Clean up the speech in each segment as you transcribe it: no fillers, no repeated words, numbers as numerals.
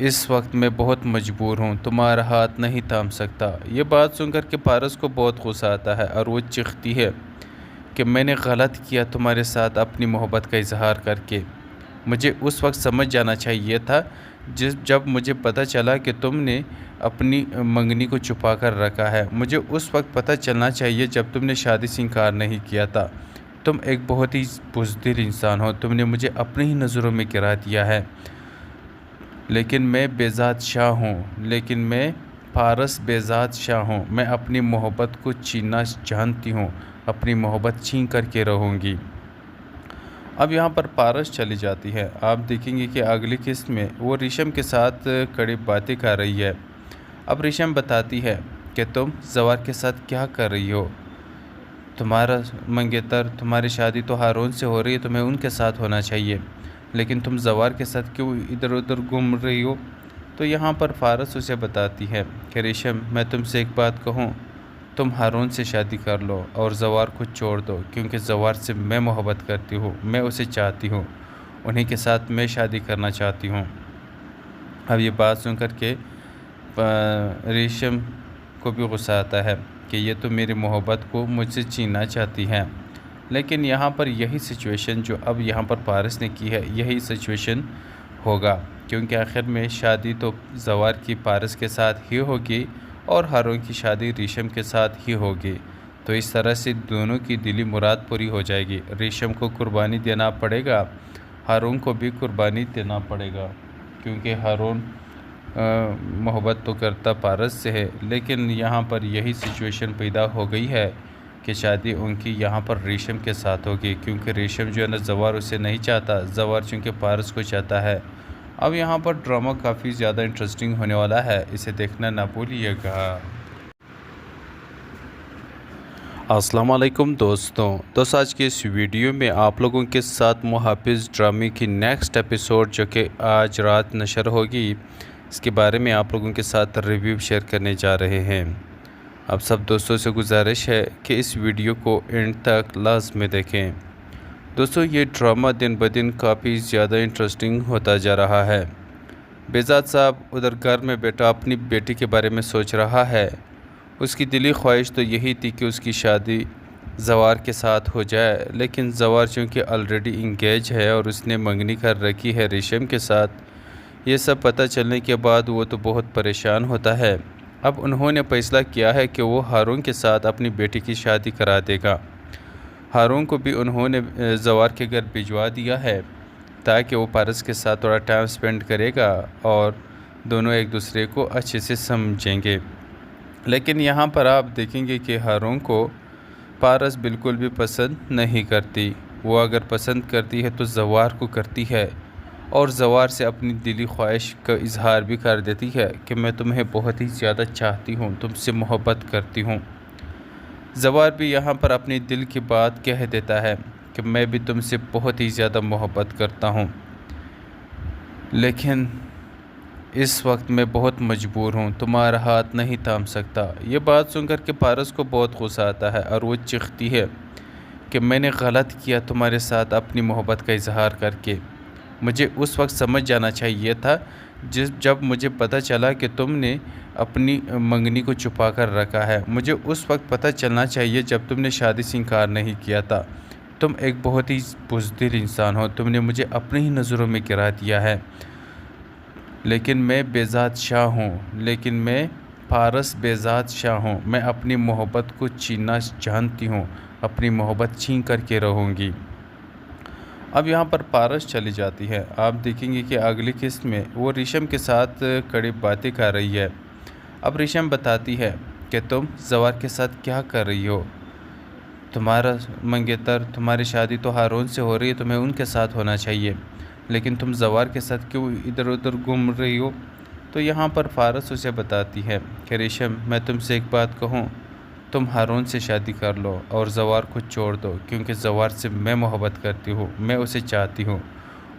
اس وقت میں بہت مجبور ہوں، تمہارا ہاتھ نہیں تھام سکتا۔ یہ بات سن کر کے پارس کو بہت غصہ آتا ہے اور وہ چیختی ہے کہ میں نے غلط کیا تمہارے ساتھ اپنی محبت کا اظہار کر کے۔ مجھے اس وقت سمجھ جانا چاہیے تھا جب مجھے پتہ چلا کہ تم نے اپنی منگنی کو چھپا کر رکھا ہے۔ مجھے اس وقت پتہ چلنا چاہیے جب تم نے شادی سے انکار نہیں کیا تھا۔ تم ایک بہت ہی بزدل انسان ہو، تم نے مجھے اپنی ہی نظروں میں گرا دیا ہے۔ لیکن میں بیذات شاہ ہوں، لیکن میں پارس بیذات شاہ ہوں۔ میں اپنی محبت کو چھیننا جانتی ہوں، اپنی محبت چھین کر کے رہوں گی۔ اب یہاں پر پارس چلی جاتی ہے۔ آپ دیکھیں گے کہ اگلی قسط میں وہ ریشم کے ساتھ کڑی باتیں کر رہی ہے۔ اب ریشم بتاتی ہے کہ تم زوار کے ساتھ کیا کر رہی ہو؟ تمہارا منگیتر، تمہاری شادی تو ہارون سے ہو رہی ہے، تمہیں ان کے ساتھ ہونا چاہیے، لیکن تم زوار کے ساتھ کیوں ادھر ادھر گھوم رہی ہو؟ تو یہاں پر پارس اسے بتاتی ہے کہ ریشم، میں تم سے ایک بات کہوں، تم ہارون سے شادی کر لو اور زوار کو چھوڑ دو، کیونکہ زوار سے میں محبت کرتی ہوں، میں اسے چاہتی ہوں، انہی کے ساتھ میں شادی کرنا چاہتی ہوں۔ اب یہ بات سن کر کے ریشم کو بھی غصہ آتا ہے کہ یہ تو میری محبت کو مجھ سے چھیننا چاہتی ہے، لیکن یہاں پر یہی سچویشن جو اب یہاں پر پارس نے کی ہے، یہی سچویشن ہوگا، کیونکہ آخر میں شادی تو زوار کی پارس کے ساتھ ہی ہوگی اور ہارون کی شادی ریشم کے ساتھ ہی ہوگی۔ تو اس طرح سے دونوں کی دلی مراد پوری ہو جائے گی۔ ریشم کو قربانی دینا پڑے گا، ہارون کو بھی قربانی دینا پڑے گا، کیونکہ ہارون محبت تو کرتا پارس سے ہے، لیکن یہاں پر یہی سچویشن پیدا ہو گئی ہے کہ شادی ان کی یہاں پر ریشم کے ساتھ ہوگی، کیونکہ ریشم جو ہے نا زوار اسے نہیں چاہتا، زوار چونکہ پارس کو چاہتا ہے۔ اب یہاں پر ڈرامہ کافی زیادہ انٹرسٹنگ ہونے والا ہے، اسے دیکھنا نہ بھولیے گا۔ السلام علیکم دوستوں، آج کی اس ویڈیو میں آپ لوگوں کے ساتھ محافظ ڈرامے کی نیکسٹ ایپیسوڈ جو کہ آج رات نشر ہوگی، اس کے بارے میں آپ لوگوں کے ساتھ ریویو شیئر کرنے جا رہے ہیں۔ اب سب دوستوں سے گزارش ہے کہ اس ویڈیو کو اینڈ تک لازمی دیکھیں۔ دوستوں، یہ ڈرامہ دن بدن کافی زیادہ انٹرسٹنگ ہوتا جا رہا ہے۔ بیذات صاحب ادھر گھر میں بیٹھا اپنی بیٹی کے بارے میں سوچ رہا ہے۔ اس کی دلی خواہش تو یہی تھی کہ اس کی شادی زوار کے ساتھ ہو جائے، لیکن زوار چونکہ آلریڈی انگیج ہے اور اس نے منگنی کر رکھی ہے ریشم کے ساتھ، یہ سب پتہ چلنے کے بعد وہ تو بہت پریشان ہوتا ہے۔ اب انہوں نے فیصلہ کیا ہے کہ وہ ہارون کے ساتھ اپنی بیٹی کی شادی کرا دے گا۔ ہارون کو بھی انہوں نے زوار کے گھر بھجوا دیا ہے تاکہ وہ پارس کے ساتھ تھوڑا ٹائم سپینڈ کرے گا اور دونوں ایک دوسرے کو اچھے سے سمجھیں گے۔ لیکن یہاں پر آپ دیکھیں گے کہ ہارون کو پارس بالکل بھی پسند نہیں کرتی۔ وہ اگر پسند کرتی ہے تو زوار کو کرتی ہے اور زوار سے اپنی دلی خواہش کا اظہار بھی کر دیتی ہے کہ میں تمہیں بہت ہی زیادہ چاہتی ہوں، تم سے محبت کرتی ہوں۔ زوار بھی یہاں پر اپنی دل کی بات کہہ دیتا ہے کہ میں بھی تم سے بہت ہی زیادہ محبت کرتا ہوں، لیکن اس وقت میں بہت مجبور ہوں، تمہارا ہاتھ نہیں تھام سکتا۔ یہ بات سن کر کے پارس کو بہت غصہ آتا ہے اور وہ چیختی ہے کہ میں نے غلط کیا تمہارے ساتھ اپنی محبت کا اظہار کر کے۔ مجھے اس وقت سمجھ جانا چاہیے تھا جب مجھے پتہ چلا کہ تم نے اپنی منگنی کو چھپا کر رکھا ہے۔ مجھے اس وقت پتہ چلنا چاہیے جب تم نے شادی سے انکار نہیں کیا تھا۔ تم ایک بہت ہی بزدل انسان ہو، تم نے مجھے اپنی ہی نظروں میں گرا دیا ہے۔ لیکن میں بیذات شاہ ہوں، لیکن میں پارس بیذات شاہ ہوں۔ میں اپنی محبت کو چھیننا جانتی ہوں، اپنی محبت چھین کر کے رہوں گی۔ اب یہاں پر پارس چلی جاتی ہے۔ آپ دیکھیں گے کہ اگلی قسط میں وہ ریشم کے ساتھ کڑی باتیں کر رہی ہے۔ اب ریشم بتاتی ہے کہ تم زوار کے ساتھ کیا کر رہی ہو؟ تمہارا منگیتر، تمہاری شادی تو ہارون سے ہو رہی ہے، تمہیں ان کے ساتھ ہونا چاہیے، لیکن تم زوار کے ساتھ کیوں ادھر ادھر گھوم رہی ہو؟ تو یہاں پر پارس اسے بتاتی ہے کہ ریشم، میں تم سے ایک بات کہوں، تم ہارون سے شادی کر لو اور زوار کو چھوڑ دو، کیونکہ زوار سے میں محبت کرتی ہوں، میں اسے چاہتی ہوں،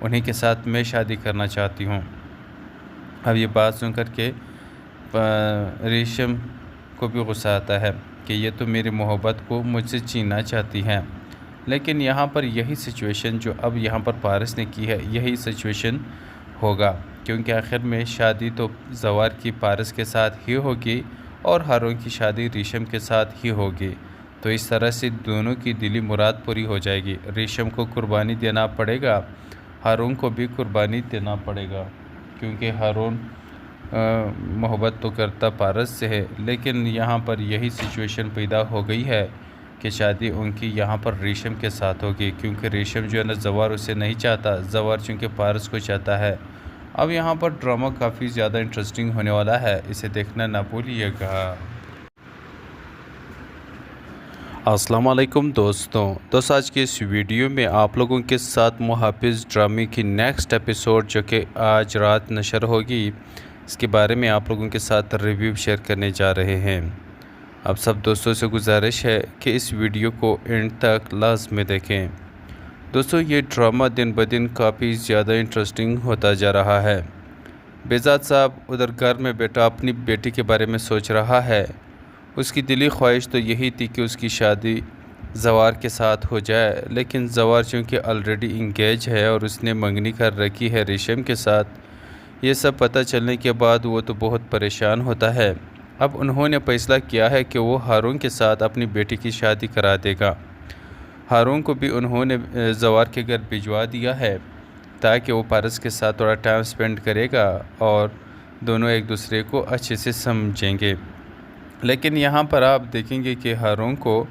انہی کے ساتھ میں شادی کرنا چاہتی ہوں۔ اب یہ بات سن کر کے ریشم کو بھی غصہ آتا ہے کہ یہ تو میری محبت کو مجھ سے چھیننا چاہتی ہے، لیکن یہاں پر یہی سچویشن جو اب یہاں پر پارس نے کی ہے، یہی سچویشن ہوگا، کیونکہ آخر میں شادی تو زوار کی پارس کے ساتھ ہی ہوگی اور ہارون کی شادی ریشم کے ساتھ ہی ہوگی۔ تو اس طرح سے دونوں کی دلی مراد پوری ہو جائے گی۔ ریشم کو قربانی دینا پڑے گا، ہارون کو بھی قربانی دینا پڑے گا، کیونکہ ہارون محبت تو کرتا پارس سے ہے، لیکن یہاں پر یہی سچویشن پیدا ہو گئی ہے کہ شادی ان کی یہاں پر ریشم کے ساتھ ہوگی، کیونکہ ریشم جو ہے نا زوار اسے نہیں چاہتا، زوار چونکہ پارس کو چاہتا ہے۔ اب یہاں پر ڈرامہ کافی زیادہ انٹرسٹنگ ہونے والا ہے، اسے دیکھنا نہ بھولیے گا۔ السلام علیکم دوستوں، آج کی اس ویڈیو میں آپ لوگوں کے ساتھ محافظ ڈرامے کی نیکسٹ ایپیسوڈ جو کہ آج رات نشر ہوگی، اس کے بارے میں آپ لوگوں کے ساتھ ریویو شیئر کرنے جا رہے ہیں۔ اب سب دوستوں سے گزارش ہے کہ اس ویڈیو کو اینڈ تک لازمی دیکھیں۔ دوستوں، یہ ڈرامہ دن بدن کافی زیادہ انٹرسٹنگ ہوتا جا رہا ہے۔ بیزاد صاحب ادھر گھر میں بیٹا اپنی بیٹی کے بارے میں سوچ رہا ہے۔ اس کی دلی خواہش تو یہی تھی کہ اس کی شادی زوار کے ساتھ ہو جائے، لیکن زوار چونکہ آلریڈی انگیج ہے اور اس نے منگنی کر رکھی ہے ریشم کے ساتھ۔ یہ سب پتہ چلنے کے بعد وہ تو بہت پریشان ہوتا ہے۔ اب انہوں نے فیصلہ کیا ہے کہ وہ ہارون کے ساتھ اپنی بیٹی کی شادی کرا دے گا۔ ہارون کو بھی انہوں نے زوار کے گھر بھجوا دیا ہے تاکہ وہ پارس کے ساتھ تھوڑا ٹائم سپینڈ کرے گا اور دونوں ایک دوسرے کو اچھے سے سمجھیں گے۔ لیکن یہاں پر آپ دیکھیں گے کہ ہارون کو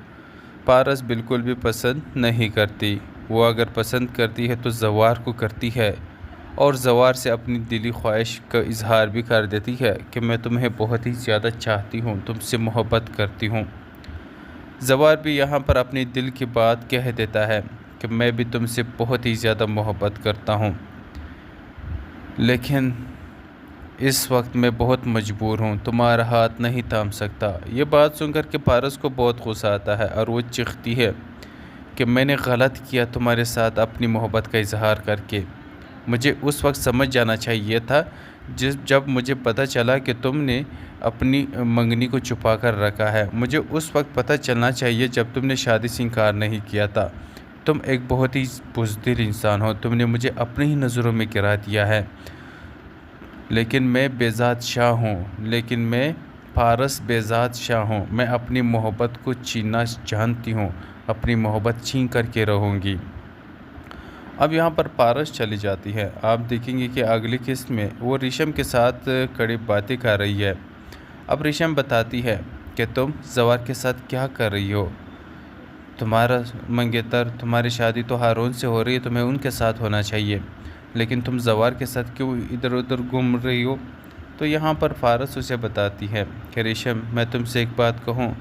پارس بالکل بھی پسند نہیں کرتی۔ وہ اگر پسند کرتی ہے تو زوار کو کرتی ہے اور زوار سے اپنی دلی خواہش کا اظہار بھی کر دیتی ہے کہ میں تمہیں بہت ہی زیادہ چاہتی ہوں، تم سے محبت کرتی ہوں۔ زوار بھی یہاں پر اپنی دل کی بات کہہ دیتا ہے کہ میں بھی تم سے بہت ہی زیادہ محبت کرتا ہوں، لیکن اس وقت میں بہت مجبور ہوں، تمہارا ہاتھ نہیں تھام سکتا۔ یہ بات سن کر کے پارس کو بہت غصہ آتا ہے اور وہ چیختی ہے کہ میں نے غلط کیا تمہارے ساتھ اپنی محبت کا اظہار کر کے۔ مجھے اس وقت سمجھ جانا چاہیے تھا جب مجھے پتہ چلا کہ تم نے اپنی منگنی کو چھپا کر رکھا ہے۔ مجھے اس وقت پتہ چلنا چاہیے جب تم نے شادی سے انکار نہیں کیا تھا۔ تم ایک بہت ہی بزدل انسان ہو، تم نے مجھے اپنی ہی نظروں میں گرا دیا ہے۔ لیکن میں بیزاد شاہ ہوں، لیکن میں پارس بیزاد شاہ ہوں۔ میں اپنی محبت کو چھیننا جانتی ہوں، اپنی محبت چھین کر کے رہوں گی۔ اب یہاں پر پارس چلی جاتی ہے۔ آپ دیکھیں گے کہ اگلی قسط میں وہ ریشم کے ساتھ کڑی باتیں کر رہی ہے۔ اب ریشم بتاتی ہے کہ تم زوار کے ساتھ کیا کر رہی ہو؟ تمہارا منگیتر، تمہاری شادی تو ہارون سے ہو رہی ہے، تمہیں ان کے ساتھ ہونا چاہیے، لیکن تم زوار کے ساتھ کیوں ادھر ادھر گھوم رہی ہو؟ تو یہاں پر پارس اسے بتاتی ہے کہ ریشم، میں تم سے ایک بات کہوں،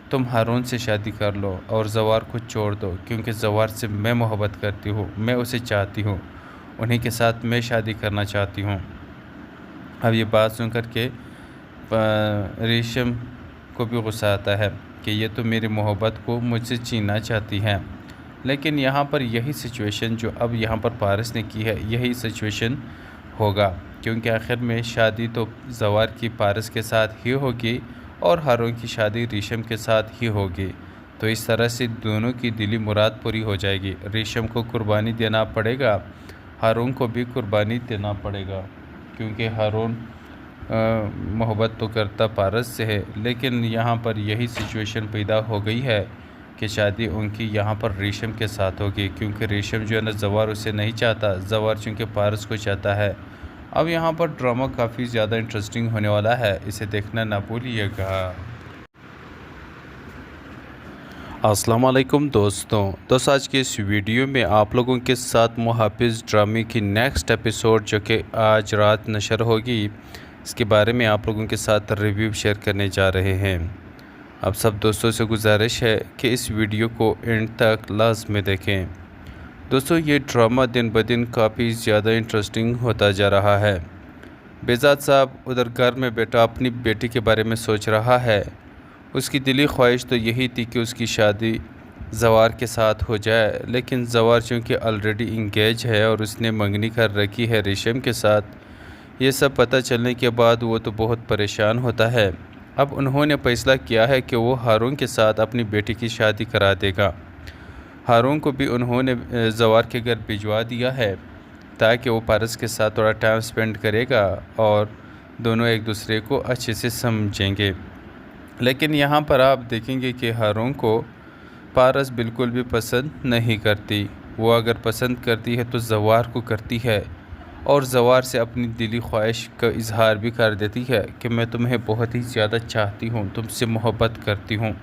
تم ہارون سے شادی کر لو اور زوار کو چھوڑ دو، کیونکہ زوار سے میں محبت کرتی ہوں، میں اسے چاہتی ہوں، انہی کے ساتھ میں شادی کرنا چاہتی ہوں۔ اب یہ بات سن کر کے ریشم کو بھی غصہ آتا ہے کہ یہ تو میری محبت کو مجھ سے چھیننا چاہتی ہے، لیکن یہاں پر یہی سچویشن جو اب یہاں پر پارس نے کی ہے، یہی سچویشن ہوگا، کیونکہ آخر میں شادی تو زوار کی پارس کے ساتھ ہی ہوگی اور ہارون کی شادی ریشم کے ساتھ ہی ہوگی۔ تو اس طرح سے دونوں کی دلی مراد پوری ہو جائے گی۔ ریشم کو قربانی دینا پڑے گا، ہارون کو بھی قربانی دینا پڑے گا، کیونکہ ہارون محبت تو کرتا پارس سے ہے، لیکن یہاں پر یہی سچویشن پیدا ہو گئی ہے کہ شادی ان کی یہاں پر ریشم کے ساتھ ہوگی، کیونکہ ریشم جو ہے نا زوار اسے نہیں چاہتا، زوار چونکہ پارس کو چاہتا ہے۔ اب یہاں پر ڈرامہ کافی زیادہ انٹرسٹنگ ہونے والا ہے، اسے دیکھنا نہ بھولیے گا۔ السلام علیکم دوستوں، آج کی اس ویڈیو میں آپ لوگوں کے ساتھ محافظ ڈرامے کی نیکسٹ ایپیسوڈ جو کہ آج رات نشر ہوگی، اس کے بارے میں آپ لوگوں کے ساتھ ریویو شیئر کرنے جا رہے ہیں۔ اب سب دوستوں سے گزارش ہے کہ اس ویڈیو کو اینڈ تک لازمی دیکھیں۔ دوستوں، یہ ڈرامہ دن بدن کافی زیادہ انٹرسٹنگ ہوتا جا رہا ہے۔ بیزاد صاحب ادھر گھر میں بیٹا اپنی بیٹی کے بارے میں سوچ رہا ہے۔ اس کی دلی خواہش تو یہی تھی کہ اس کی شادی زوار کے ساتھ ہو جائے، لیکن زوار چونکہ آلریڈی انگیج ہے اور اس نے منگنی کر رکھی ہے ریشم کے ساتھ۔ یہ سب پتہ چلنے کے بعد وہ تو بہت پریشان ہوتا ہے۔ اب انہوں نے فیصلہ کیا ہے کہ وہ ہارون کے ساتھ اپنی بیٹی کی شادی کرا دے گا۔ ہارون کو بھی انہوں نے زوار کے گھر بھجوا دیا ہے تاکہ وہ پارس کے ساتھ تھوڑا ٹائم سپینڈ کرے گا اور دونوں ایک دوسرے کو اچھے سے سمجھیں گے۔ لیکن یہاں پر آپ دیکھیں گے کہ ہارون کو پارس بالکل بھی پسند نہیں کرتی۔ وہ اگر پسند کرتی ہے تو زوار کو کرتی ہے اور زوار سے اپنی دلی خواہش کا اظہار بھی کر دیتی ہے کہ میں تمہیں بہت ہی زیادہ چاہتی ہوں، تم سے محبت کرتی ہوں۔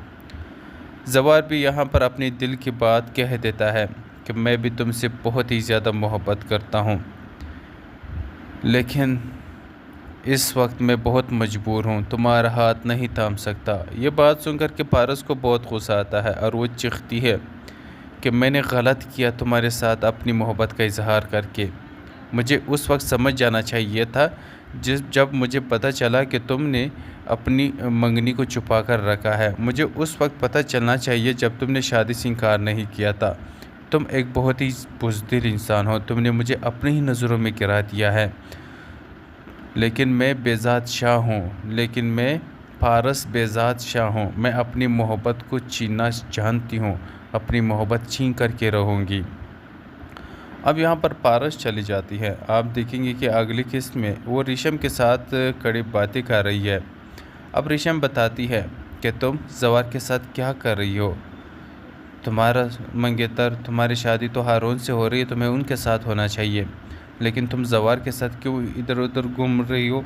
زوار بھی یہاں پر اپنی دل کی بات کہہ دیتا ہے کہ میں بھی تم سے بہت ہی زیادہ محبت کرتا ہوں، لیکن اس وقت میں بہت مجبور ہوں، تمہارا ہاتھ نہیں تھام سکتا۔ یہ بات سن کر کے پارس کو بہت غصہ آتا ہے اور وہ چیختی ہے کہ میں نے غلط کیا تمہارے ساتھ اپنی محبت کا اظہار کر کے۔ مجھے اس وقت سمجھ جانا چاہیے تھا جب مجھے پتہ چلا کہ تم نے اپنی منگنی کو چھپا کر رکھا ہے۔ مجھے اس وقت پتہ چلنا چاہیے جب تم نے شادی سے انکار نہیں کیا تھا۔ تم ایک بہت ہی بزدل انسان ہو، تم نے مجھے اپنی ہی نظروں میں گرا دیا ہے۔ لیکن میں بے ذات شاہ ہوں، لیکن میں پارس بے ذات شاہ ہوں۔ میں اپنی محبت کو چھیننا جانتی ہوں، اپنی محبت چھین کر کے رہوں گی۔ اب یہاں پر پارس چلی جاتی ہے۔ آپ دیکھیں گے کہ اگلی قسط میں وہ ریشم کے ساتھ کڑی باتیں کر رہی ہے۔ اب ریشم بتاتی ہے کہ تم زوار کے ساتھ کیا کر رہی ہو؟ تمہارا منگیتر، تمہاری شادی تو ہارون سے ہو رہی ہے، تمہیں ان کے ساتھ ہونا چاہیے، لیکن تم زوار کے ساتھ کیوں ادھر ادھر گھوم رہی ہو؟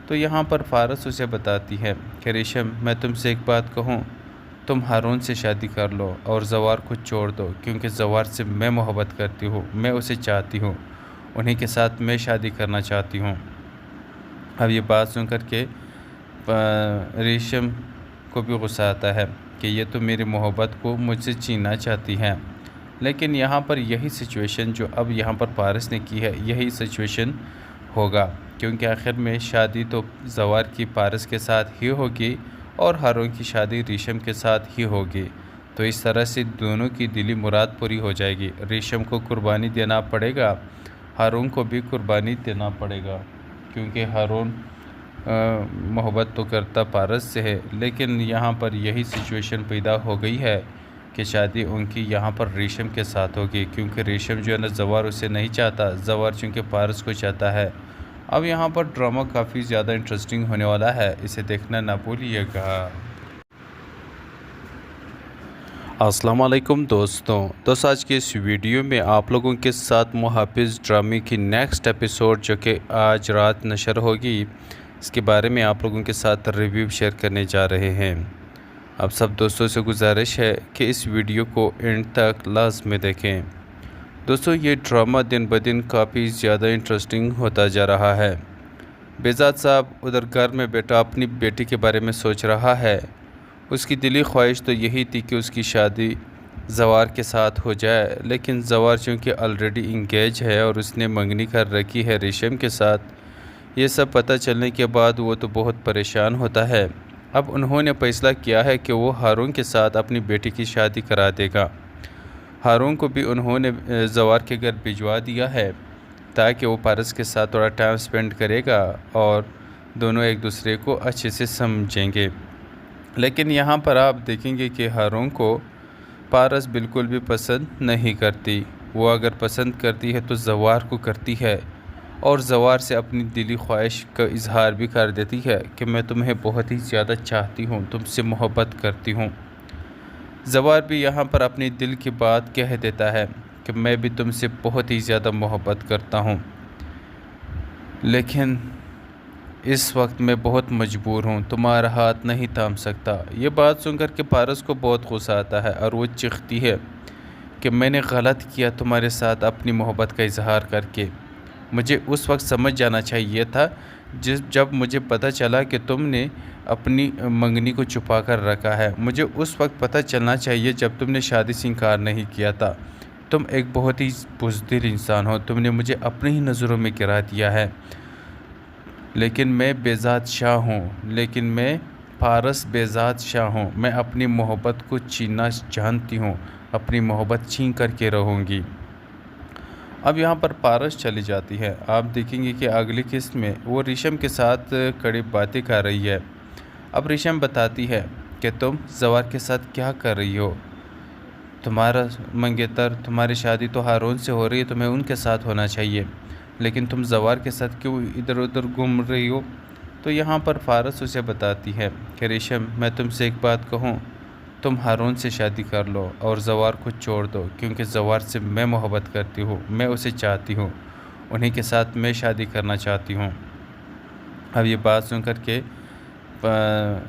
تو یہاں پر پارس اسے بتاتی ہے کہ ریشم، میں تم سے ایک بات کہوں، تم ہارون سے شادی کر لو اور زوار کو چھوڑ دو، کیونکہ زوار سے میں محبت کرتی ہوں، میں اسے چاہتی ہوں، انہی کے ساتھ میں شادی کرنا چاہتی ہوں۔ اب یہ بات سن کر کے ریشم کو بھی غصہ آتا ہے کہ یہ تو میری محبت کو مجھ سے چھیننا چاہتی ہیں۔ لیکن یہاں پر یہی سچویشن جو اب یہاں پر پارس نے کی ہے، یہی سچویشن ہوگا، کیونکہ آخر میں شادی تو زوار کی پارس کے ساتھ ہی ہوگی اور ہارون کی شادی ریشم کے ساتھ ہی ہوگی۔ تو اس طرح سے دونوں کی دلی مراد پوری ہو جائے گی۔ ریشم کو قربانی دینا پڑے گا، ہارون کو بھی قربانی دینا پڑے گا، کیونکہ ہارون محبت تو کرتا پارس سے ہے، لیکن یہاں پر یہی سچویشن پیدا ہو گئی ہے کہ شادی ان کی یہاں پر ریشم کے ساتھ ہوگی، کیونکہ ریشم جو ہے نا زوار اسے نہیں چاہتا، زوار چونکہ پارس کو چاہتا ہے۔ اب یہاں پر ڈرامہ کافی زیادہ انٹرسٹنگ ہونے والا ہے، اسے دیکھنا نہ بھولیے گا۔ السلام علیکم دوستوں، آج کے اس ویڈیو میں آپ لوگوں کے ساتھ محافظ ڈرامے کی نیکسٹ ایپیسوڈ جو کہ آج رات نشر ہوگی، اس کے بارے میں آپ لوگوں کے ساتھ ریویو شیئر کرنے جا رہے ہیں۔ اب سب دوستوں سے گزارش ہے کہ اس ویڈیو کو اینڈ تک لازمی دیکھیں۔ دوستوں، یہ ڈرامہ دن بدن کافی زیادہ انٹرسٹنگ ہوتا جا رہا ہے۔ بےذات صاحب ادھر گھر میں بیٹا اپنی بیٹی کے بارے میں سوچ رہا ہے۔ اس کی دلی خواہش تو یہی تھی کہ اس کی شادی زوار کے ساتھ ہو جائے، لیکن زوار چونکہ آلریڈی انگیج ہے اور اس نے منگنی کر رکھی ہے ریشم کے ساتھ، یہ سب پتہ چلنے کے بعد وہ تو بہت پریشان ہوتا ہے۔ اب انہوں نے فیصلہ کیا ہے کہ وہ ہارون کے ساتھ اپنی بیٹی کی شادی کرا دے گا۔ ہارون کو بھی انہوں نے زوار کے گھر بھجوا دیا ہے تاکہ وہ پارس کے ساتھ تھوڑا ٹائم سپینڈ کرے گا اور دونوں ایک دوسرے کو اچھے سے سمجھیں گے۔ لیکن یہاں پر آپ دیکھیں گے کہ ہارون کو پارس بالکل بھی پسند نہیں کرتی۔ وہ اگر پسند کرتی ہے تو زوار کو کرتی ہے اور زوار سے اپنی دلی خواہش کا اظہار بھی کر دیتی ہے کہ میں تمہیں بہت ہی زیادہ چاہتی ہوں، تم سے محبت کرتی ہوں۔ زوار بھی یہاں پر اپنی دل کی بات کہہ دیتا ہے کہ میں بھی تم سے بہت ہی زیادہ محبت کرتا ہوں، لیکن اس وقت میں بہت مجبور ہوں، تمہارا ہاتھ نہیں تھام سکتا۔ یہ بات سن کر کے پارس کو بہت غصہ آتا ہے اور وہ چیختی ہے کہ میں نے غلط کیا تمہارے ساتھ اپنی محبت کا اظہار کر کے۔ مجھے اس وقت سمجھ جانا چاہیے تھا جب مجھے پتہ چلا کہ تم نے اپنی منگنی کو چھپا کر رکھا ہے۔ مجھے اس وقت پتہ چلنا چاہیے جب تم نے شادی سے انکار نہیں کیا تھا۔ تم ایک بہت ہی بزدل انسان ہو، تم نے مجھے اپنی ہی نظروں میں گرا دیا ہے۔ لیکن میں بے ذات شاہ ہوں، لیکن میں پارس بے ذات شاہ ہوں۔ میں اپنی محبت کو چھیننا جانتی ہوں، اپنی محبت چھین کر کے رہوں گی۔ اب یہاں پر پارس چلی جاتی ہے۔ آپ دیکھیں گے کہ اگلی قسط میں وہ ریشم کے ساتھ کڑی باتیں کر رہی ہے۔ اب ریشم بتاتی ہے کہ تم زوار کے ساتھ کیا کر رہی ہو؟ تمہارا منگیتر، تمہاری شادی تو ہارون سے ہو رہی ہے، تمہیں ان کے ساتھ ہونا چاہیے، لیکن تم زوار کے ساتھ کیوں ادھر ادھر گھوم رہی ہو؟ تو یہاں پر فارس اسے بتاتی ہے کہ ریشم، میں تم سے ایک بات کہوں، تم ہارون سے شادی کر لو اور زوار کو چھوڑ دو، کیونکہ زوار سے میں محبت کرتی ہوں، میں اسے چاہتی ہوں، انہی کے ساتھ میں شادی کرنا چاہتی ہوں۔ اب یہ بات سن کر کے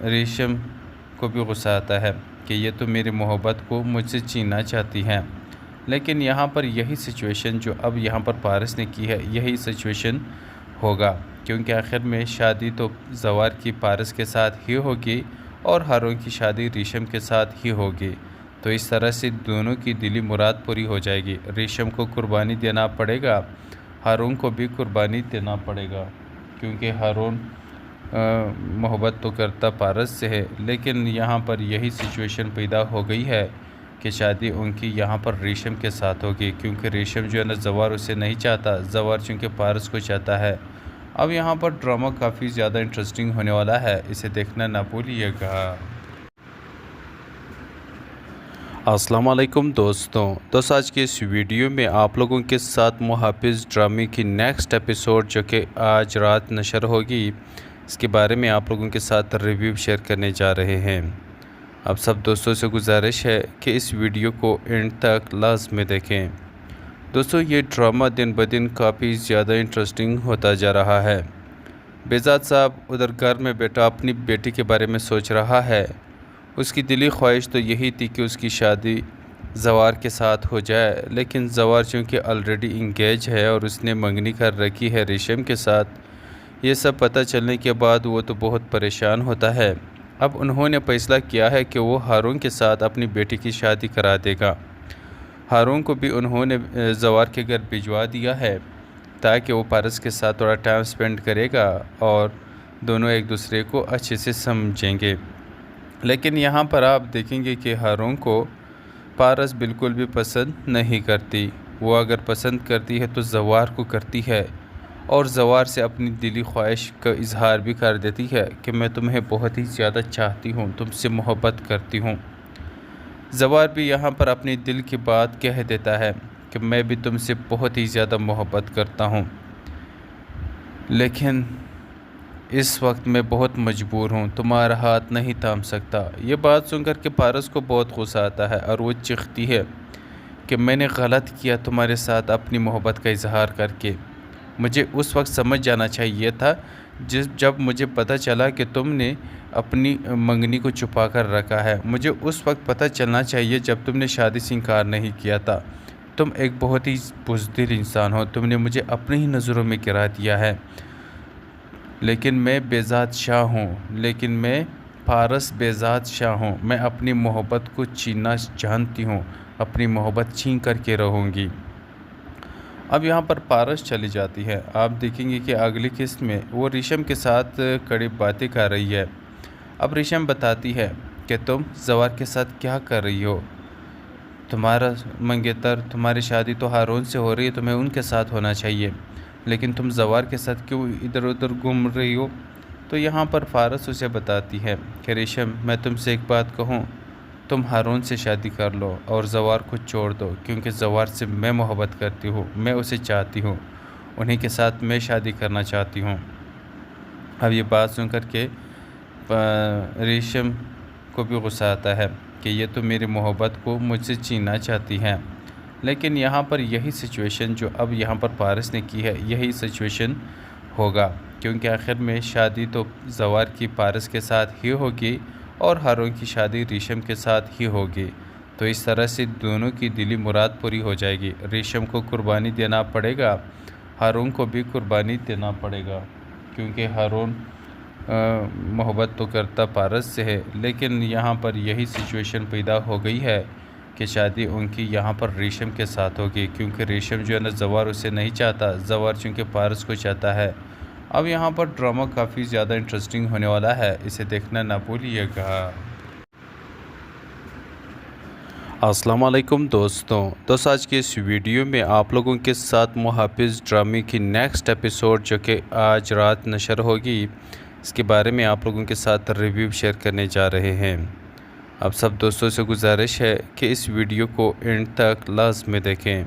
ریشم کو بھی غصہ آتا ہے کہ یہ تو میری محبت کو مجھ سے چھیننا چاہتی ہے۔ لیکن یہاں پر یہی سچویشن جو اب یہاں پر پارس نے کی ہے، یہی سچویشن ہوگا، کیونکہ آخر میں شادی تو زوار کی پارس کے ساتھ ہی ہوگی اور ہارون کی شادی ریشم کے ساتھ ہی ہوگی۔ تو اس طرح سے دونوں کی دلی مراد پوری ہو جائے گی۔ ریشم کو قربانی دینا پڑے گا، ہارون کو بھی قربانی دینا پڑے گا، کیونکہ ہارون محبت تو کرتا پارس سے ہے، لیکن یہاں پر یہی سچویشن پیدا ہو گئی ہے کہ شادی ان کی یہاں پر ریشم کے ساتھ ہوگی، کیونکہ ریشم جو ہے نا زوار اسے نہیں چاہتا، زوار چونکہ پارس کو چاہتا ہے۔ اب یہاں پر ڈرامہ کافی زیادہ انٹرسٹنگ ہونے والا ہے، اسے دیکھنا نہ بھولیے گا۔ السلام علیکم دوستوں، آج کے اس ویڈیو میں آپ لوگوں کے ساتھ محافظ ڈرامے کی نیکسٹ ایپیسوڈ جو کہ آج رات نشر ہوگی، اس کے بارے میں آپ لوگوں کے ساتھ ریویو شیئر کرنے جا رہے ہیں۔ اب سب دوستوں سے گزارش ہے کہ اس ویڈیو کو اینڈ تک لازمی دیکھیں۔ دوستوں، یہ ڈرامہ دن بدن کافی زیادہ انٹرسٹنگ ہوتا جا رہا ہے۔ بہزاد صاحب ادھر گھر میں بیٹھا اپنی بیٹی کے بارے میں سوچ رہا ہے۔ اس کی دلی خواہش تو یہی تھی کہ اس کی شادی زوار کے ساتھ ہو جائے، لیکن زوار چونکہ آلریڈی انگیج ہے اور اس نے منگنی کر رکھی ہے ریشم کے ساتھ، یہ سب پتہ چلنے کے بعد وہ تو بہت پریشان ہوتا ہے۔ اب انہوں نے فیصلہ کیا ہے کہ وہ ہارون کے ساتھ اپنی بیٹی کی شادی کرا دے گا۔ ہارون کو بھی انہوں نے زوار کے گھر بھجوا دیا ہے تاکہ وہ پارس کے ساتھ تھوڑا ٹائم سپینڈ کرے گا اور دونوں ایک دوسرے کو اچھے سے سمجھیں گے۔ لیکن یہاں پر آپ دیکھیں گے کہ ہارون کو پارس بالکل بھی پسند نہیں کرتی۔ وہ اگر پسند کرتی ہے تو زوار کو کرتی ہے اور زوار سے اپنی دلی خواہش کا اظہار بھی کر دیتی ہے کہ میں تمہیں بہت ہی زیادہ چاہتی ہوں، تم سے محبت کرتی ہوں۔ زوار بھی یہاں پر اپنی دل کی بات کہہ دیتا ہے کہ میں بھی تم سے بہت ہی زیادہ محبت کرتا ہوں، لیکن اس وقت میں بہت مجبور ہوں، تمہارا ہاتھ نہیں تھام سکتا۔ یہ بات سن کر کے پارس کو بہت غصہ آتا ہے اور وہ چیختی ہے کہ میں نے غلط کیا تمہارے ساتھ اپنی محبت کا اظہار کر کے۔ مجھے اس وقت سمجھ جانا چاہیے تھا جب مجھے پتہ چلا کہ تم نے اپنی منگنی کو چھپا کر رکھا ہے۔ مجھے اس وقت پتہ چلنا چاہیے جب تم نے شادی سے انکار نہیں کیا تھا۔ تم ایک بہت ہی بزدل انسان ہو، تم نے مجھے اپنی ہی نظروں میں گرا دیا ہے۔ لیکن میں بہزاد شاہ ہوں، لیکن میں پارس بہزاد شاہ ہوں، میں اپنی محبت کو چھیننا جانتی ہوں، اپنی محبت چھین کر کے رہوں گی۔ اب یہاں پر پارس چلی جاتی ہے۔ آپ دیکھیں گے کہ اگلی قسط میں وہ ریشم کے ساتھ کڑی باتیں کر رہی ہے۔ اب ریشم بتاتی ہے کہ تم زوار کے ساتھ کیا کر رہی ہو؟ تمہارا منگیتر، تمہاری شادی تو ہارون سے ہو رہی ہے، تمہیں ان کے ساتھ ہونا چاہیے، لیکن تم زوار کے ساتھ کیوں ادھر ادھر گھوم رہی ہو؟ تو یہاں پر فارس اسے بتاتی ہے کہ ریشم، میں تم سے ایک بات کہوں، تم ہارون سے شادی کر لو اور زوار کو چھوڑ دو، کیونکہ زوار سے میں محبت کرتی ہوں، میں اسے چاہتی ہوں، انہی کے ساتھ میں شادی کرنا چاہتی ہوں۔ اب یہ بات سن کر کے ریشم کو بھی غصہ آتا ہے کہ یہ تو میری محبت کو مجھ سے چھیننا چاہتی ہے۔ لیکن یہاں پر یہی سچویشن جو اب یہاں پر پارس نے کی ہے، یہی سچویشن ہوگا، کیونکہ آخر میں شادی تو زوار کی پارس کے ساتھ ہی ہوگی اور ہارون کی شادی ریشم کے ساتھ ہی ہوگی۔ تو اس طرح سے دونوں کی دلی مراد پوری ہو جائے گی۔ ریشم کو قربانی دینا پڑے گا، ہارون کو بھی قربانی دینا پڑے گا، کیونکہ ہارون محبت تو کرتا پارس سے ہے، لیکن یہاں پر یہی سچویشن پیدا ہو گئی ہے کہ شادی ان کی یہاں پر ریشم کے ساتھ ہوگی، کیونکہ ریشم جو ہے نا زوار اسے نہیں چاہتا، زوار چونکہ پارس کو چاہتا ہے۔ اب یہاں پر ڈرامہ کافی زیادہ انٹرسٹنگ ہونے والا ہے، اسے دیکھنا نہ بھولیے گا۔ السلام علیکم دوستوں، آج کے اس ویڈیو میں آپ لوگوں کے ساتھ محافظ ڈرامے کی نیکسٹ ایپیسوڈ جو کہ آج رات نشر ہوگی، اس کے بارے میں آپ لوگوں کے ساتھ ریویو شیئر کرنے جا رہے ہیں۔ اب سب دوستوں سے گزارش ہے کہ اس ویڈیو کو اینڈ تک لازمی دیکھیں۔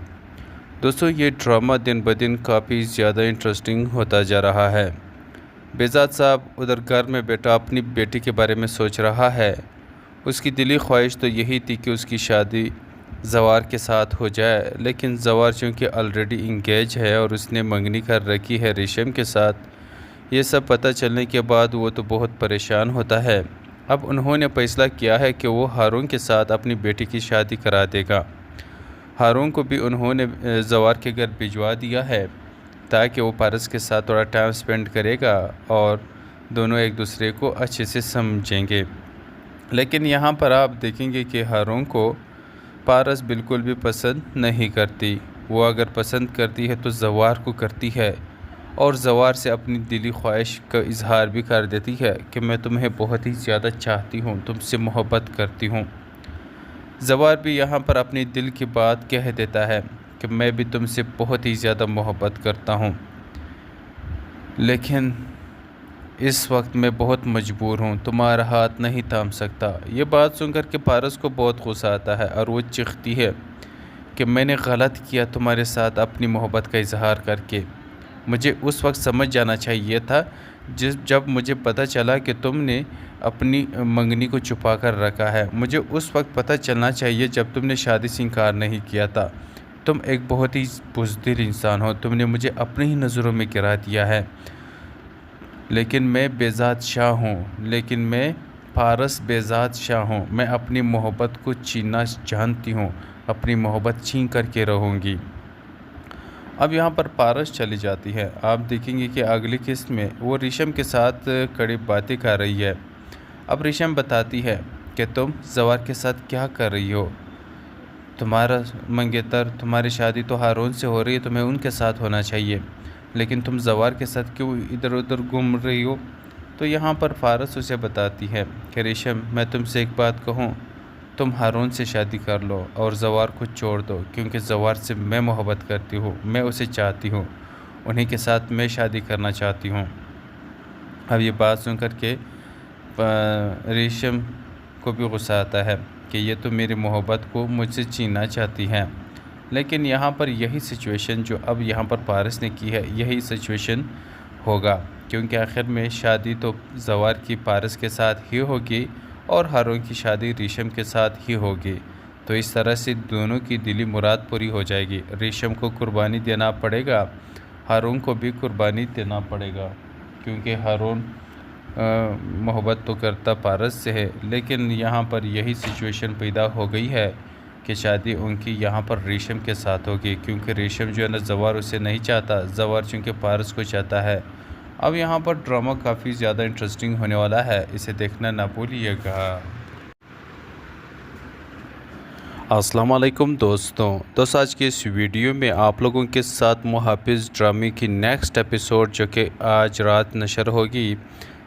دوستو یہ ڈرامہ دن بدن کافی زیادہ انٹرسٹنگ ہوتا جا رہا ہے۔ بہزاد صاحب ادھر گھر میں بیٹا اپنی بیٹی کے بارے میں سوچ رہا ہے۔ اس کی دلی خواہش تو یہی تھی کہ اس کی شادی زوار کے ساتھ ہو جائے، لیکن زوار چونکہ آلریڈی انگیج ہے اور اس نے منگنی کر رکھی ہے ریشم کے ساتھ، یہ سب پتہ چلنے کے بعد وہ تو بہت پریشان ہوتا ہے۔ اب انہوں نے فیصلہ کیا ہے کہ وہ ہارون کے ساتھ اپنی بیٹی کی شادی کرا دے گا۔ ہارون کو بھی انہوں نے زوار کے گھر بھجوا دیا ہے تاکہ وہ پارس کے ساتھ تھوڑا ٹائم سپینڈ کرے گا اور دونوں ایک دوسرے کو اچھے سے سمجھیں گے۔ لیکن یہاں پر آپ دیکھیں گے کہ ہارون کو پارس بالکل بھی پسند نہیں کرتی۔ وہ اگر پسند کرتی ہے تو زوار کو کرتی ہے اور زوار سے اپنی دلی خواہش کا اظہار بھی کر دیتی ہے کہ میں تمہیں بہت ہی زیادہ چاہتی ہوں، تم سے محبت کرتی ہوں۔ زوار بھی یہاں پر اپنی دل کی بات کہہ دیتا ہے کہ میں بھی تم سے بہت ہی زیادہ محبت کرتا ہوں، لیکن اس وقت میں بہت مجبور ہوں، تمہارا ہاتھ نہیں تھام سکتا۔ یہ بات سن کر کے پارس کو بہت غصہ آتا ہے اور وہ چیختی ہے کہ میں نے غلط کیا تمہارے ساتھ اپنی محبت کا اظہار کر کے۔ مجھے اس وقت سمجھ جانا چاہیے تھا جب مجھے پتہ چلا کہ تم نے اپنی منگنی کو چھپا کر رکھا ہے۔ مجھے اس وقت پتہ چلنا چاہیے جب تم نے شادی سے انکار نہیں کیا تھا۔ تم ایک بہت ہی بزدل انسان ہو، تم نے مجھے اپنی ہی نظروں میں گرا دیا ہے۔ لیکن میں بہزاد شاہ ہوں، لیکن میں پارس بہزاد شاہ ہوں۔ میں اپنی محبت کو چھیننا جانتی ہوں، اپنی محبت چھین کر کے رہوں گی۔ اب یہاں پر پارس چلی جاتی ہے۔ آپ دیکھیں گے کہ اگلی قسط میں وہ ریشم کے ساتھ کڑی باتیں کر رہی ہے۔ اب ریشم بتاتی ہے کہ تم زوار کے ساتھ کیا کر رہی ہو، تمہارا منگیتر، تمہاری شادی تو ہارون سے ہو رہی ہے، تمہیں ان کے ساتھ ہونا چاہیے، لیکن تم زوار کے ساتھ کیوں ادھر ادھر گھوم رہی ہو؟ تو یہاں پر پارس اسے بتاتی ہے کہ ریشم میں تم سے ایک بات کہوں، تم ہارون سے شادی کر لو اور زوار کو چھوڑ دو، کیونکہ زوار سے میں محبت کرتی ہوں، میں اسے چاہتی ہوں، انہی کے ساتھ میں شادی کرنا چاہتی ہوں۔ اب یہ بات سن کر کے ریشم کو بھی غصہ آتا ہے کہ یہ تو میری محبت کو مجھ سے چھیننا چاہتی ہے۔ لیکن یہاں پر یہی سچویشن جو اب یہاں پر پارس نے کی ہے، یہی سچویشن ہوگا، کیونکہ آخر میں شادی تو زوار کی پارس کے ساتھ ہی ہوگی اور ہارون کی شادی ریشم کے ساتھ ہی ہوگی۔ تو اس طرح سے دونوں کی دلی مراد پوری ہو جائے گی۔ ریشم کو قربانی دینا پڑے گا، ہارون کو بھی قربانی دینا پڑے گا، کیونکہ ہارون محبت تو کرتا پارس سے ہے، لیکن یہاں پر یہی سچویشن پیدا ہو گئی ہے کہ شادی ان کی یہاں پر ریشم کے ساتھ ہوگی، کیونکہ ریشم جو ہے نا زوار اسے نہیں چاہتا، زوار چونکہ پارس کو چاہتا ہے۔ اب یہاں پر ڈرامہ کافی زیادہ انٹرسٹنگ ہونے والا ہے، اسے دیکھنا نہ بھولیے گا۔ السلام علیکم دوستوں، آج کے اس ویڈیو میں آپ لوگوں کے ساتھ محافظ ڈرامے کی نیکسٹ ایپیسوڈ جو کہ آج رات نشر ہوگی،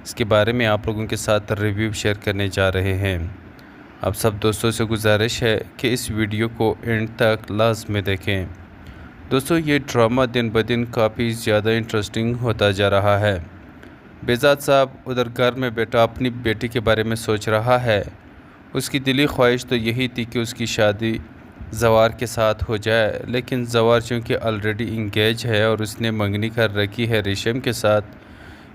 اس کے بارے میں آپ لوگوں کے ساتھ ریویو شیئر کرنے جا رہے ہیں۔ اب سب دوستوں سے گزارش ہے کہ اس ویڈیو کو اینڈ تک لازمی دیکھیں۔ دوستو یہ ڈرامہ دن بدن کافی زیادہ انٹرسٹنگ ہوتا جا رہا ہے۔ بہزاد صاحب ادھر گھر میں بیٹا اپنی بیٹی کے بارے میں سوچ رہا ہے۔ اس کی دلی خواہش تو یہی تھی کہ اس کی شادی زوار کے ساتھ ہو جائے، لیکن زوار چونکہ آلریڈی انگیج ہے اور اس نے منگنی کر رکھی ہے ریشم کے ساتھ،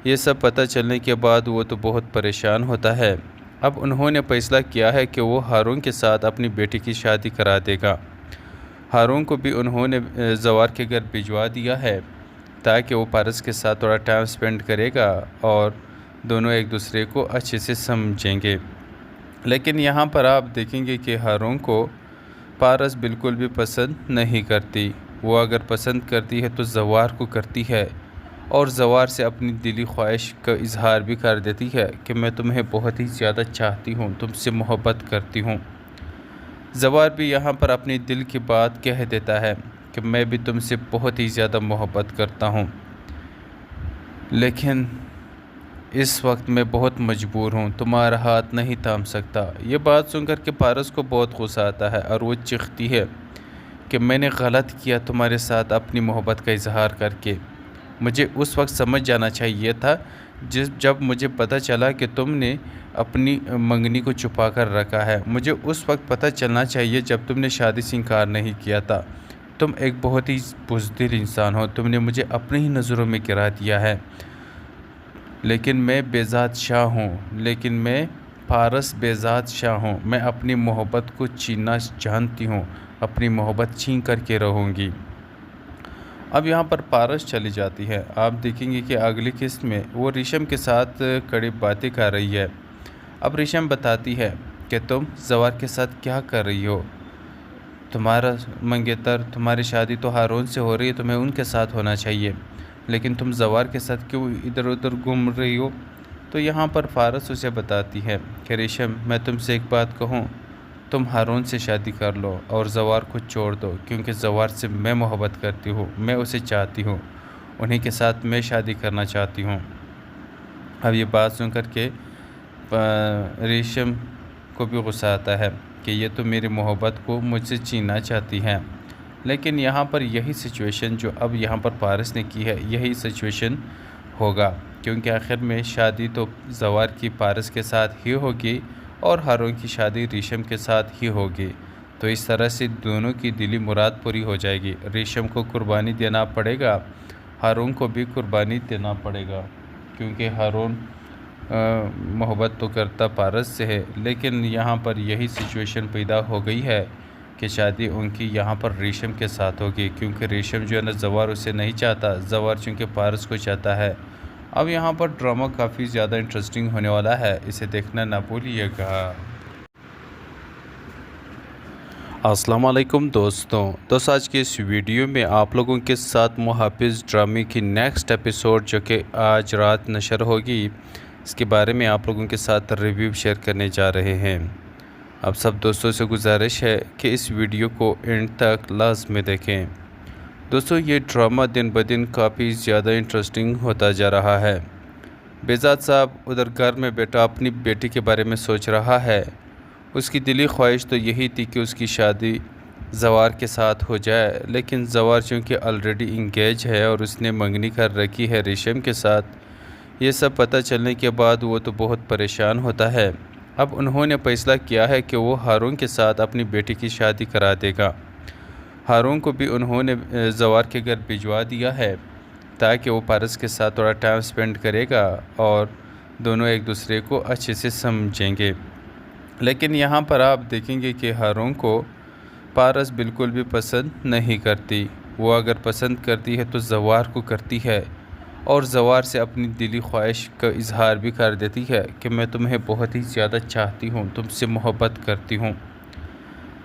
یہ سب پتہ چلنے کے بعد وہ تو بہت پریشان ہوتا ہے۔ اب انہوں نے فیصلہ کیا ہے کہ وہ ہارون کے ساتھ اپنی بیٹی کی شادی کرا دے گا۔ ہارون کو بھی انہوں نے زوار کے گھر بھجوا دیا ہے تاکہ وہ پارس کے ساتھ تھوڑا ٹائم سپینڈ کرے گا اور دونوں ایک دوسرے کو اچھے سے سمجھیں گے۔ لیکن یہاں پر آپ دیکھیں گے کہ ہارون کو پارس بالکل بھی پسند نہیں کرتی۔ وہ اگر پسند کرتی ہے تو زوار کو کرتی ہے اور زوار سے اپنی دلی خواہش کا اظہار بھی کر دیتی ہے کہ میں تمہیں بہت ہی زیادہ چاہتی ہوں، تم سے محبت کرتی ہوں۔ زوار بھی یہاں پر اپنی دل کی بات کہہ دیتا ہے کہ میں بھی تم سے بہت ہی زیادہ محبت کرتا ہوں، لیکن اس وقت میں بہت مجبور ہوں، تمہارا ہاتھ نہیں تھام سکتا۔ یہ بات سن کر کے پارس کو بہت غصہ آتا ہے اور وہ چیختی ہے کہ میں نے غلط کیا تمہارے ساتھ اپنی محبت کا اظہار کر کے۔ مجھے اس وقت سمجھ جانا چاہیے تھا جب مجھے پتہ چلا کہ تم نے اپنی منگنی کو چھپا کر رکھا ہے۔ مجھے اس وقت پتہ چلنا چاہیے جب تم نے شادی سے انکار نہیں کیا تھا۔ تم ایک بہت ہی بزدل انسان ہو، تم نے مجھے اپنی ہی نظروں میں گرا دیا ہے، لیکن میں بے ذات شاہ ہوں، لیکن میں پارس بے ذات شاہ ہوں، میں اپنی محبت کو چھیننا جانتی ہوں، اپنی محبت چھین کر کے رہوں گی۔ اب یہاں پر پارس چلی جاتی ہے۔ آپ دیکھیں گے کہ اگلی قسط میں وہ ریشم کے ساتھ کڑی باتیں کر رہی ہے۔ اب ریشم بتاتی ہے کہ تم زوار کے ساتھ کیا کر رہی ہو، تمہارا منگیتر، تمہاری شادی تو ہارون سے ہو رہی ہے، تمہیں ان کے ساتھ ہونا چاہیے، لیکن تم زوار کے ساتھ کیوں ادھر ادھر گھوم رہی ہو؟ تو یہاں پر پارس اسے بتاتی ہے کہ ریشم، میں تم سے ایک بات کہوں، تم ہارون سے شادی کر لو اور زوار کو چھوڑ دو، کیونکہ زوار سے میں محبت کرتی ہوں، میں اسے چاہتی ہوں، انہی کے ساتھ میں شادی کرنا چاہتی ہوں۔ اب یہ بات سن کر کے ریشم کو بھی غصہ آتا ہے کہ یہ تو میری محبت کو مجھ سے چھیننا چاہتی ہے، لیکن یہاں پر یہی سچویشن جو اب یہاں پر پارس نے کی ہے، یہی سچویشن ہوگا، کیونکہ آخر میں شادی تو زوار کی پارس کے ساتھ ہی ہوگی اور ہارون کی شادی ریشم کے ساتھ ہی ہوگی۔ تو اس طرح سے دونوں کی دلی مراد پوری ہو جائے گی۔ ریشم کو قربانی دینا پڑے گا، ہارون کو بھی قربانی دینا پڑے گا، کیونکہ ہارون محبت تو کرتا پارس سے ہے، لیکن یہاں پر یہی سچویشن پیدا ہو گئی ہے کہ شادی ان کی یہاں پر ریشم کے ساتھ ہوگی، کیونکہ ریشم جو ہے نا زوار اسے نہیں چاہتا، زوار چونکہ پارس کو چاہتا ہے۔ اب یہاں پر ڈرامہ کافی زیادہ انٹرسٹنگ ہونے والا ہے، اسے دیکھنا نہ بھولیے گا۔ السلام علیکم دوستوں، آج کے اس ویڈیو میں آپ لوگوں کے ساتھ محافظ ڈرامے کی نیکسٹ ایپیسوڈ جو کہ آج رات نشر ہوگی، اس کے بارے میں آپ لوگوں کے ساتھ ریویو شیئر کرنے جا رہے ہیں۔ اب سب دوستوں سے گزارش ہے کہ اس ویڈیو کو اینڈ تک لازمی دیکھیں۔ دوستوں، یہ ڈرامہ دن بدن کافی زیادہ انٹرسٹنگ ہوتا جا رہا ہے۔ بیزاد صاحب ادھر گھر میں بیٹھا اپنی بیٹی کے بارے میں سوچ رہا ہے۔ اس کی دلی خواہش تو یہی تھی کہ اس کی شادی زوار کے ساتھ ہو جائے، لیکن زوار چونکہ آلریڈی انگیج ہے اور اس نے منگنی کر رکھی ہے ریشم کے ساتھ، یہ سب پتہ چلنے کے بعد وہ تو بہت پریشان ہوتا ہے۔ اب انہوں نے فیصلہ کیا ہے کہ وہ ہارون کے ساتھ اپنی بیٹی کی شادی کرا دے گا۔ ہارون کو بھی انہوں نے زوار کے گھر بھجوا دیا ہے تاکہ وہ پارس کے ساتھ تھوڑا ٹائم سپینڈ کرے گا اور دونوں ایک دوسرے کو اچھے سے سمجھیں گے۔ لیکن یہاں پر آپ دیکھیں گے کہ ہارون کو پارس بالکل بھی پسند نہیں کرتی۔ وہ اگر پسند کرتی ہے تو زوار کو کرتی ہے اور زوار سے اپنی دلی خواہش کا اظہار بھی کر دیتی ہے کہ میں تمہیں بہت ہی زیادہ چاہتی ہوں، تم سے محبت کرتی ہوں۔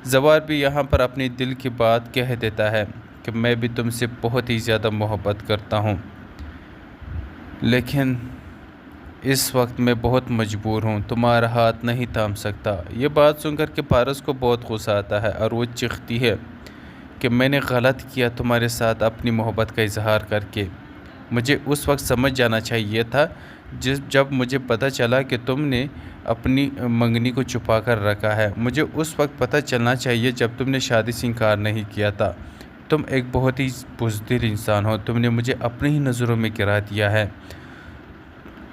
زوار بھی یہاں پر اپنی دل کی بات کہہ دیتا ہے کہ میں بھی تم سے بہت ہی زیادہ محبت کرتا ہوں، لیکن اس وقت میں بہت مجبور ہوں، تمہارا ہاتھ نہیں تھام سکتا۔ یہ بات سن کر کے پارس کو بہت غصہ آتا ہے اور وہ چیختی ہے کہ میں نے غلط کیا تمہارے ساتھ اپنی محبت کا اظہار کر کے۔ مجھے اس وقت سمجھ جانا چاہیے تھا جب مجھے پتہ چلا کہ تم نے اپنی منگنی کو چھپا کر رکھا ہے۔ مجھے اس وقت پتہ چلنا چاہیے جب تم نے شادی سے انکار نہیں کیا تھا۔ تم ایک بہت ہی بزدل انسان ہو، تم نے مجھے اپنی ہی نظروں میں گرا دیا ہے،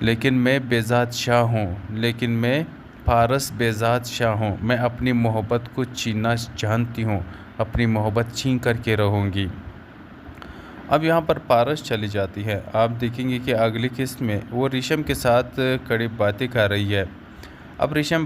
لیکن میں بے ذات شاہ ہوں، لیکن میں پارس بے ذات شاہ ہوں، میں اپنی محبت کو چھیننا جانتی ہوں، اپنی محبت چھین کر کے رہوں گی۔ اب یہاں پر پارس چلی جاتی ہے۔ آپ دیکھیں گے کہ اگلی قسط میں وہ ریشم کے ساتھ کڑی باتیں کر رہی ہے۔ اب ریشم